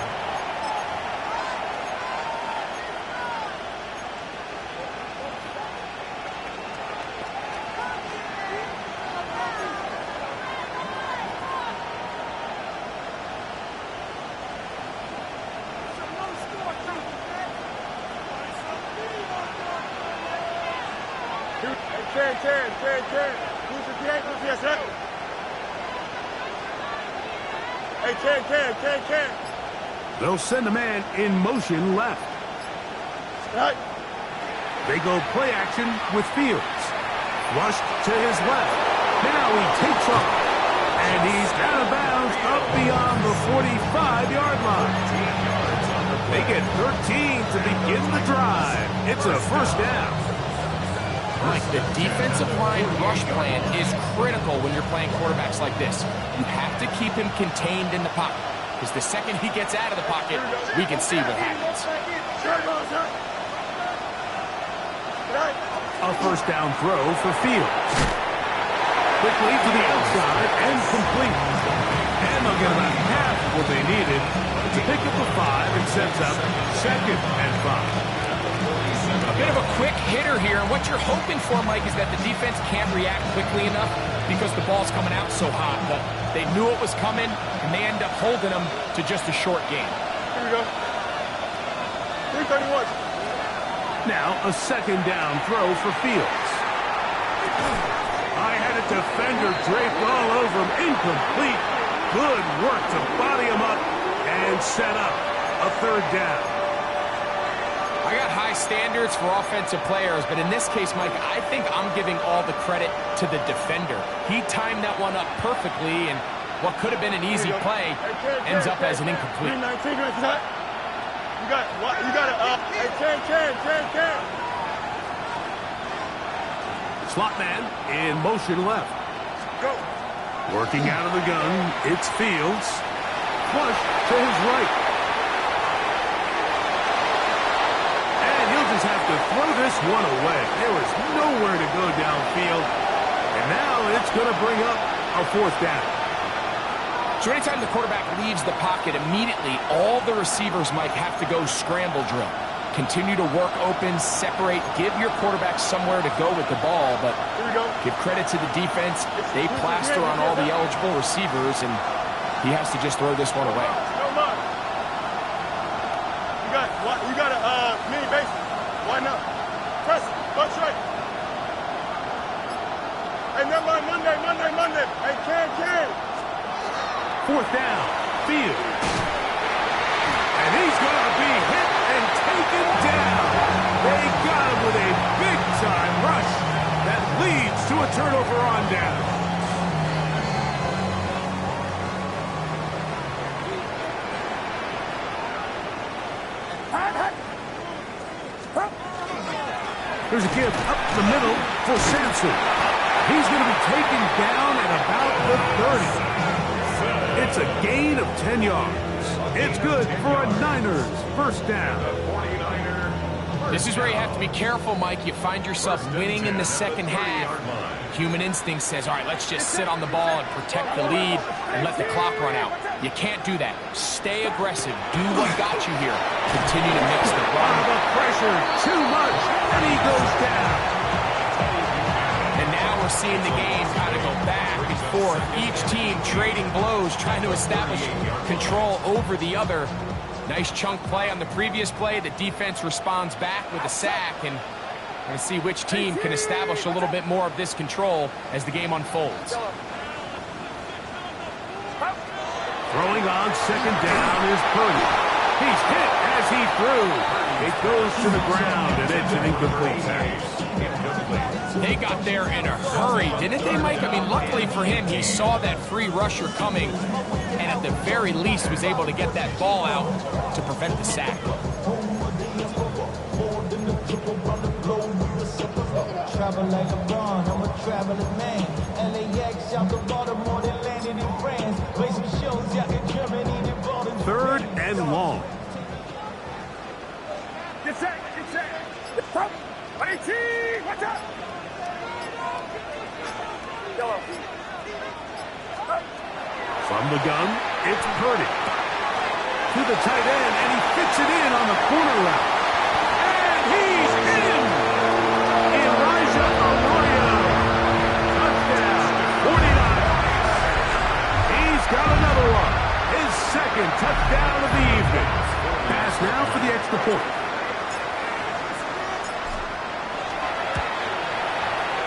They'll send a man in motion left. They go play action with Fields. Rushed to his left. Now he takes off. And he's out of bounds up beyond the 45-yard line. They get 13 to begin the drive. It's a 1st down. Mike, the defensive line rush plan is critical when you're playing quarterbacks like this. You have to keep him contained in the pocket, because the second he gets out of the pocket, we can see what happens. A 1st down throw for Fields. Quickly to the outside and complete. And they'll get about half what they needed to pick up the 5 and sets up 2nd and 5. A bit of a quick hitter here, and what you're hoping for, Mike, is that the defense can't react quickly enough because the ball's coming out so hot. But they knew it was coming, and they end up holding them to just a short game. Here we go. 331. Now a 2nd down throw for Fields. I had a defender draped all over him. Incomplete. Good work to body him up and set up a 3rd down. I got high standards for offensive players, but in this case, Mike, I think I'm giving all the credit to the defender. He timed that one up perfectly, and what could have been an easy play ends up as an incomplete. 319, you got what? You got to hey, Ken. Slot man in motion left. Go. Working out of the gun, it's Fields. Flush to his right. And he'll just have to throw this one away. There was nowhere to go downfield. And now it's going to bring up a 4th down. So anytime the quarterback leaves the pocket, immediately all the receivers might have to go scramble drill. Continue to work open, separate, give your quarterback somewhere to go with the ball, but give credit to the defense. They plaster on all the eligible receivers, and he has to just throw this one away. You got a mini base. Why not? Press it. Punch right. Hey, never mind. Monday. Hey, Ken. 4th down. Field. And he's going to be hit and taken down. They got him with a big-time rush that leads to a turnover on down. There's a give up the middle for Sampson. He's going to be taken down at about the 30. It's a gain of 10 yards. It's good for a Niners 1st down. This is where you have to be careful, Mike. You find yourself winning in the second half. Human instinct says, all right, let's just sit on the ball and protect the lead and let the clock run out. You can't do that. Stay aggressive. Do what got you here. Continue to mix the run. The pressure, too much, and he goes down. And now we're seeing the game kind of go back and forth. Each team trading blows, trying to establish control over the other. Nice chunk play on the previous play. The defense responds back with a sack, and we're going to see which team can establish a little bit more of this control as the game unfolds. Throwing on 2nd down is Purdy. He's hit as he threw. It goes to the ground, and it's an incomplete pass. They got there in a hurry, didn't they, Mike? I mean, luckily for him, he saw that free rusher coming, and at the very least was able to get that ball out to prevent the sack. Travel like LeBron, I'm a traveling man. LAX out the Baltimore, they landed in France. Play some shows out in Germany, they bought in 3rd and long. Get set. 18, watch out. From the gun, it's Purdy. To the tight end, and he fits it in on the corner route. And he's in! Elijah Arroyo. Touchdown, 49. He's got another one. His 2nd touchdown of the evening. Pass now for the extra point.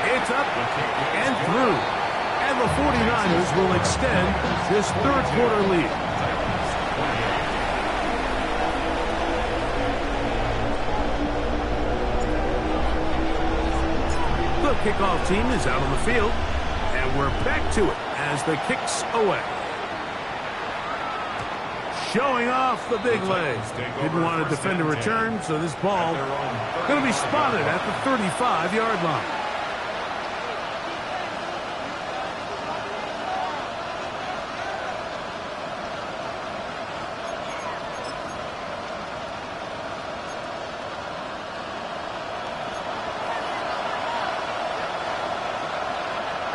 It's up and through. And the 49ers will extend this 3rd quarter lead. The kickoff team is out on the field, and we're back to it as the kick's away. Showing off the big legs. Didn't want to defend a return, so this ball going to be spotted at the 35-yard line.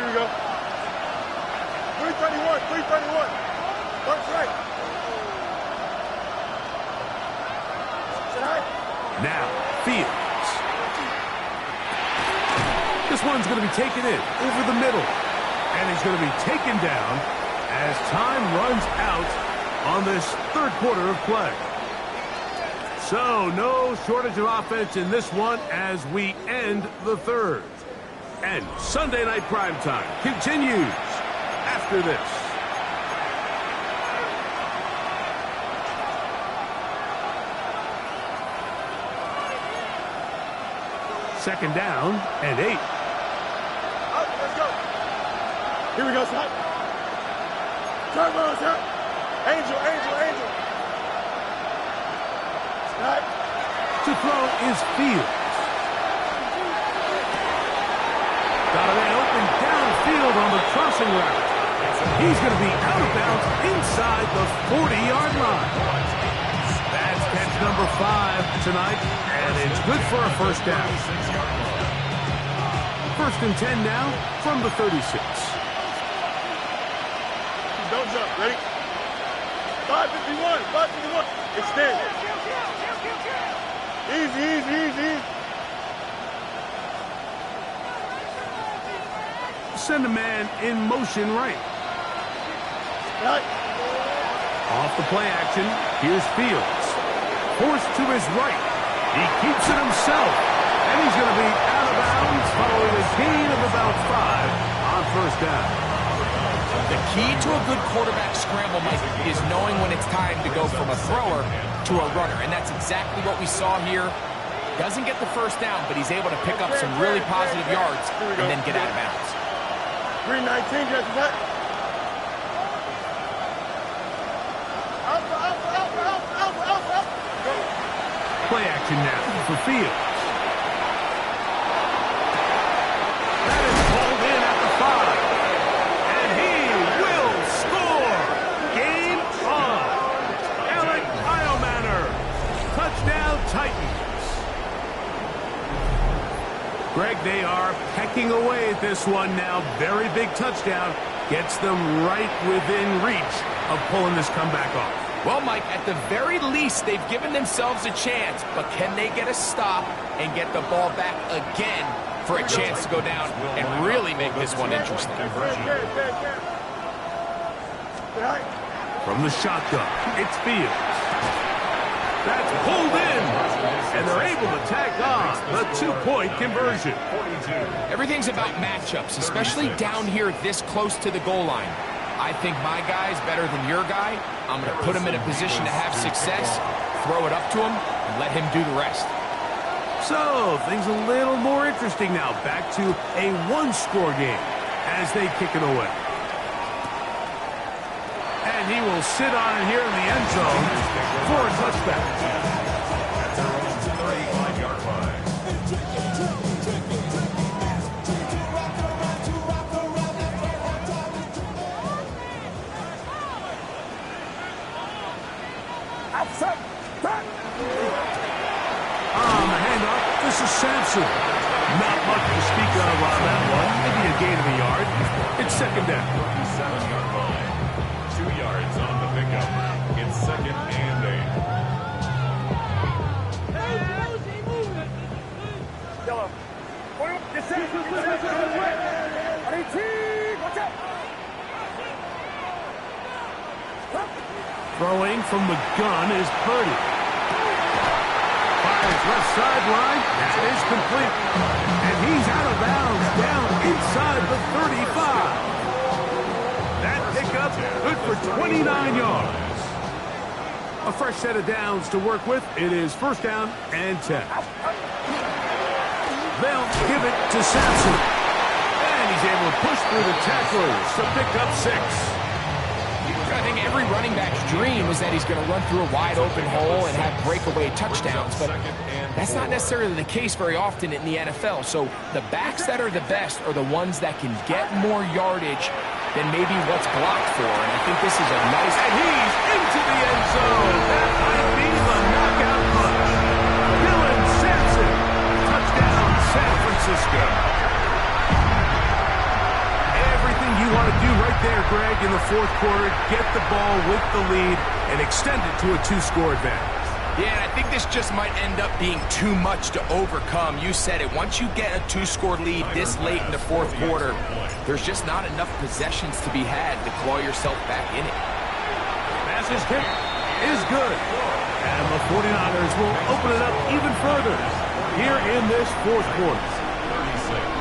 Here we go. 331. Punch right. Now, Fields. This one's going to be taken in over the middle. And he's going to be taken down as time runs out on this 3rd quarter of play. So, no shortage of offense in this one as we end the 3rd. And Sunday Night Primetime continues after this. Second down and 8. Let's go. Here we go, son. Turbo, son. Angel. Snap. To throw is Fields. Got a man open downfield on the crossing route. He's going to be out of bounds inside the 40-yard line. That's catch number 5 tonight, and it's good for a first down. First and 10 now from the 36. Don't jump. Ready? 551. Extend. Easy. Send a man in motion right. Right. Off the play action, here's Fields. Forced to his right. He keeps it himself. And he's going to be out of bounds following a gain of about 5 on first down. The key to a good quarterback scramble, Mike, is knowing when it's time to go from a thrower to a runner. And that's exactly what we saw here. Doesn't get the first down, but he's able to pick up some really positive yards and then get out of bounds. 319, just what? Play action now for Fields. That is pulled in at the 5. And he will score. Game on. Alec Iomanner. Touchdown Titans. Greg, they are pecking away at this one now. Very big touchdown. Gets them right within reach of pulling this comeback off. Well, Mike, at the very least, they've given themselves a chance, but can they get a stop and get the ball back again for a chance to go down and really make this one interesting? From the shotgun, it's Fields. That's pulled in, and they're able to tack on the 2-point conversion. Everything's about matchups, especially down here this close to the goal line. I think my guy's better than your guy. I'm going to put him in a position to have success, throw it up to him, and let him do the rest. So, things a little more interesting now. Back to a 1-score game as they kick it away. And he will sit on it here in the end zone for a touchback. At their own 35-yard line. On the handoff, this is Sampson. Not much to speak of on that one. Maybe a gain of a yard. It's second down. 37-yard line. 2 yards on the pickup. It's second and 8. Throwing from the gun is Purdy. Fires left sideline. That is complete. And he's out of bounds down inside the 35. That pickup good for 29 yards. A fresh set of downs to work with. It is first down and 10. They'll give it to Sampson. And he's able to push through the tacklers to pick up 6. I think every running back's dream is that he's going to run through a wide-open hole and have breakaway touchdowns, but that's not necessarily the case very often in the NFL. So the backs that are the best are the ones that can get more yardage than maybe what's blocked for, and I think this is a nice... And he's into the end zone. That might be the knockout punch. Dylan Sampson. Touchdown, San Francisco. Everything you want to do right there, Greg, in the fourth quarter, get the ball with the lead and extend it to a 2-score advantage. Yeah, and I think this just might end up being too much to overcome. You said it. Once you get a 2-score lead this late in the fourth quarter, there's just not enough possessions to be had to claw yourself back in it. Pass is hit. Is good. And the 49ers will open it up even further here in this fourth quarter. 36.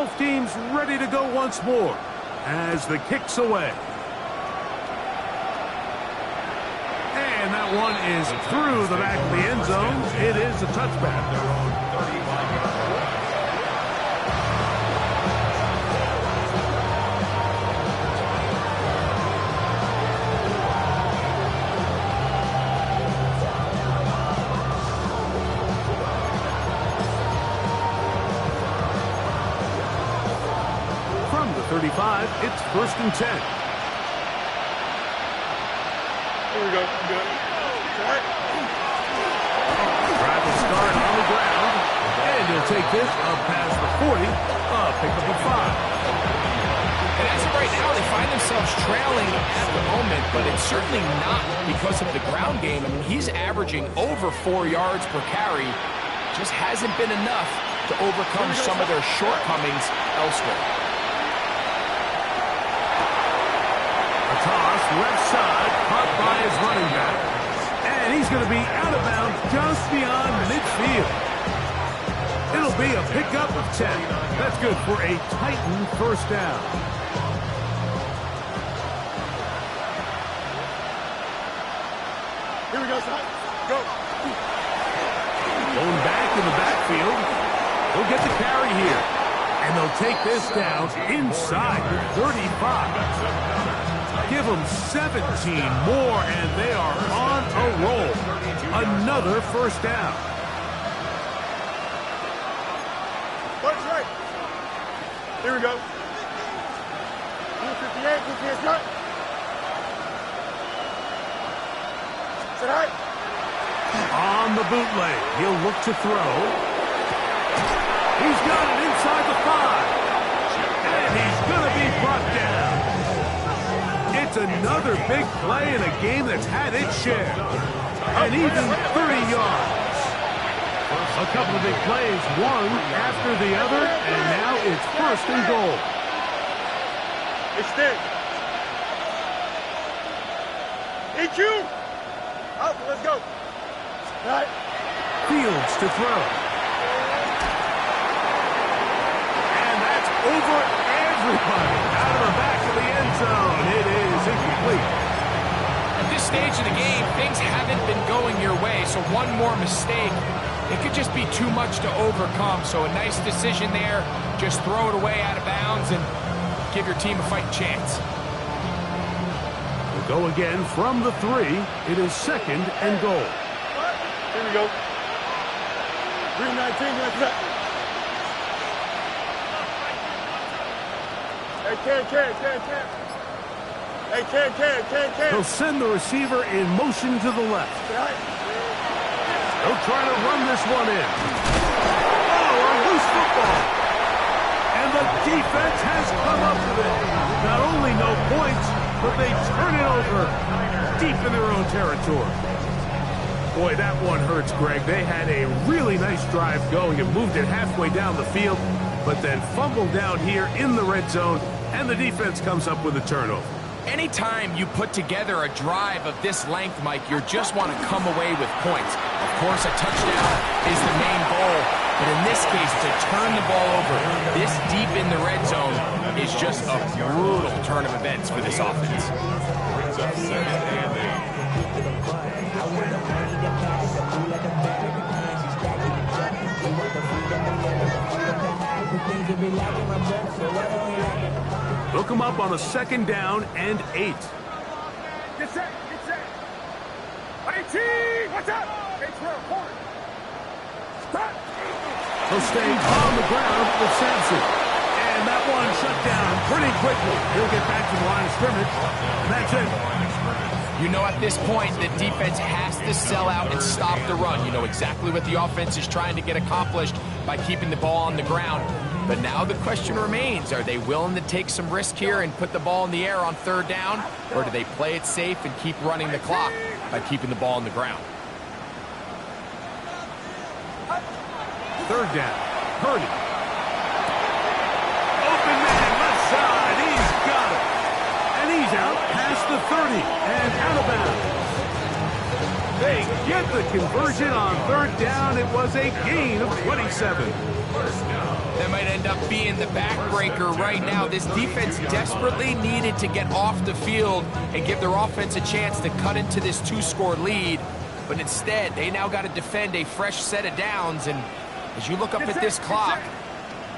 Both teams ready to go once more as the kick's away. And that one is through the back of the end zone. It is a touchback. From the 35, it's 1st and 10. Here we go. Good. Right. Drive will start on the ground. And he'll take this up past the 40. Pick up a 5. And as of right now, they find themselves trailing at the moment, but it's certainly not because of the ground game. I mean, he's averaging over 4 yards per carry. Just hasn't been enough to overcome some of their shortcomings elsewhere. A toss left side, caught by his running back. And he's going to be out of bounds just beyond midfield. It'll be a pickup of 10. That's good for a Titan 1st down. Here we go, son. Go. Going back in the backfield. He'll get the carry here. And they'll take this down inside the 35. Give them 17 more, and they are on a roll. Another 1st down. Watch right. Here we go. 258, DPS cut. Sit high. On the bootleg, he'll look to throw. He's got it inside the 5. And he's going to be brought down. It's another big play in a game that's had its share. And even 30 yards. A couple of big plays, one after the other, and now it's 1st and goal. Extend. EQ. Out, let's go. Right. Fields to throw. And that's over everybody. Out of the back of the end zone. It is incomplete. At this stage of the game, things haven't been going your way, so one more mistake, it could just be too much to overcome. So a nice decision there. Just throw it away out of bounds and give your team a fighting chance. We'll go again from the 3. It is 2nd and goal. Here we go. 319, that's that. Hey, can. Hey, can. He'll send the receiver in motion to the left. Right. He'll try to run this one in. Oh, a loose football. And the defense has come up with it. Not only no points, but they turn it over deep in their own territory. Boy, that one hurts, Greg. They had a really nice drive going and moved it halfway down the field, but then fumbled down here in the red zone, and the defense comes up with a turnover. Anytime you put together a drive of this length, Mike, you just want to come away with points. Of course, a touchdown is the main goal, but in this case, to turn the ball over this deep in the red zone is just a brutal turn of events for this offense. Brings up 2nd and 8. Look him up on a 2nd down and 8. Get set. 18, what's up? Stop. He'll stay on the ground with Sampson. And that one shut down pretty quickly. He'll get back to the line of scrimmage. And that's it. You know, at this point, the defense has to sell out and stop the run. You know exactly what the offense is trying to get accomplished by keeping the ball on the ground. But now the question remains, are they willing to take some risk here and put the ball in the air on 3rd down? Or do they play it safe and keep running the clock by keeping the ball on the ground? 3rd down. Purdy. Open man, left side. He's got it. And he's out past the 30 and out of bounds. They get the conversion on third down. It was a gain of 27. That might end up being the backbreaker right now. This defense desperately needed to get off the field and give their offense a chance to cut into this 2-score lead. But instead, they now got to defend a fresh set of downs. And as you look up at this clock,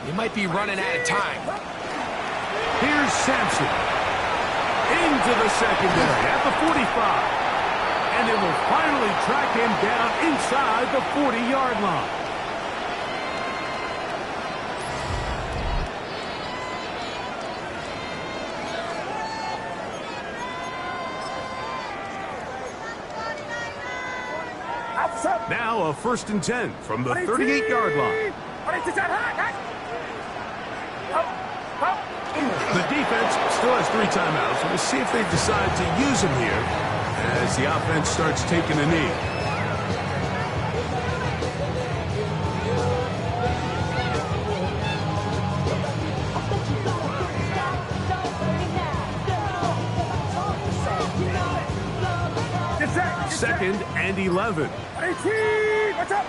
you might be running out of time. Here's Sampson. Into the secondary at the 45. And it will finally track him down inside the 40-yard line. Now a 1st and 10 from the 38-yard line. The defense still has 3 timeouts. We'll see if they decide to use them here as the offense starts taking a knee. Second and 11. What's up?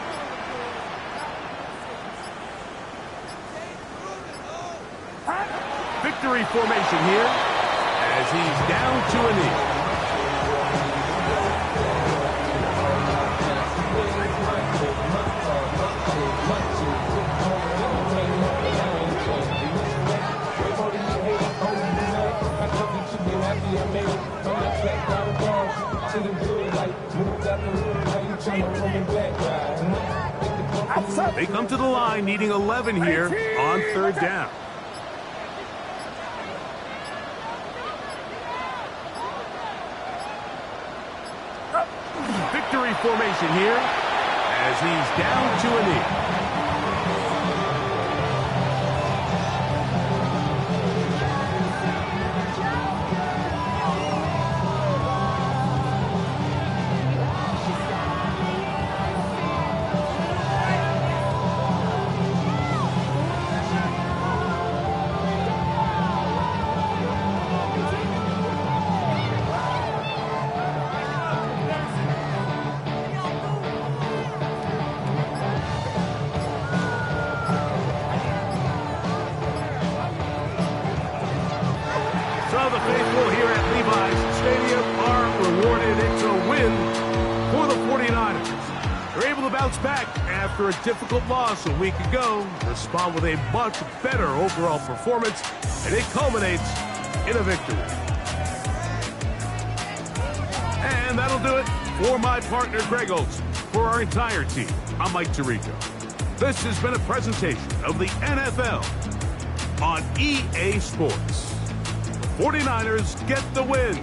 Victory formation here as he's down to a knee. They come to the line needing 11 here on third down. Victory formation here as he's down to a knee. So the faithful here at Levi's Stadium are rewarded. It's a win for the 49ers. They're able to bounce back after a difficult loss a week ago, respond with a much better overall performance, and it culminates in a victory. And that'll do it for my partner, Greg Olson. For our entire team, I'm Mike Tirico. This has been a presentation of the NFL on EA Sports. 49ers get the win.